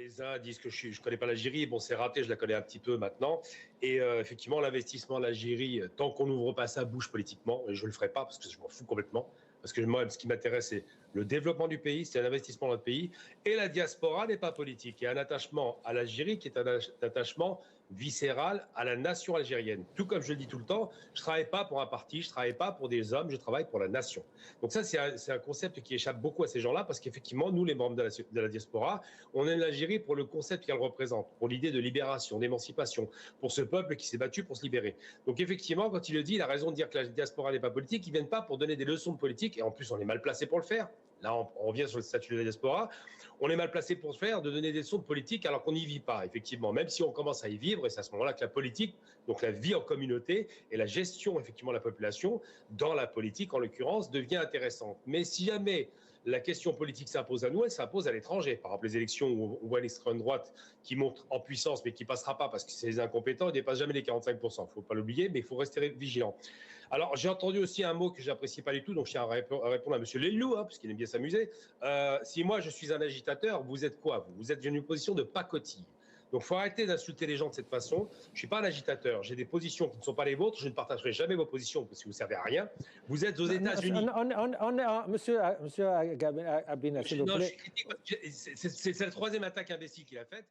les uns disent que je connais pas l'Algérie. Bon, c'est raté, je la connais un petit peu maintenant. Et effectivement, l'investissement en Algérie, tant qu'on n'ouvre pas sa bouche politiquement, et je ne le ferai pas parce que je m'en fous complètement, parce que moi, ce qui m'intéresse, c'est le développement du pays, c'est un investissement dans notre pays. Et la diaspora n'est pas politique. Il y a un attachement à l'Algérie qui est un attachement viscéral à la nation algérienne. Tout comme je le dis tout le temps, je ne travaille pas pour un parti, je ne travaille pas pour des hommes, je travaille pour la nation. Donc ça, c'est un concept qui échappe beaucoup à ces gens-là, parce qu'effectivement, nous, les membres de la diaspora, on aime l'Algérie pour le concept qu'elle représente, pour l'idée de libération, d'émancipation, pour ce peuple qui s'est battu pour se libérer. Donc effectivement, quand il le dit, il a raison de dire que la diaspora n'est pas politique. Ils ne viennent pas pour donner des leçons de politique, et en plus, on est mal placé pour le faire. Là, on revient sur le statut de la diaspora. On est mal placé pour le faire, de donner des leçons de politique alors qu'on n'y vit pas, effectivement. Même si on commence à y vivre, et c'est à ce moment-là que la politique, donc la vie en communauté et la gestion, effectivement, de la population, dans la politique, en l'occurrence, devient intéressante. Mais si jamais la question politique s'impose à nous, elle s'impose à l'étranger. Par exemple, les élections où on voit l'extrême droite qui monte en puissance, mais qui ne passera pas parce que c'est les incompétents, ils ne dépassent jamais les 45%. Il ne faut pas l'oublier, mais il faut rester vigilant. Alors, j'ai entendu aussi un mot que je n'apprécie pas du tout, donc je tiens à répondre à M. Lelou, parce qu'il aime bien s'amuser. Si moi, je suis un agitateur, vous êtes quoi? Vous êtes dans une position de pacotille. Donc, il faut arrêter d'insulter les gens de cette façon. Je ne suis pas un agitateur. J'ai des positions qui ne sont pas les vôtres. Je ne partagerai jamais vos positions parce que vous ne servez à rien. Vous êtes aux États-Unis. Monsieur Abina, s'il vous plaît. C'est la troisième attaque imbécile qu'il a faite.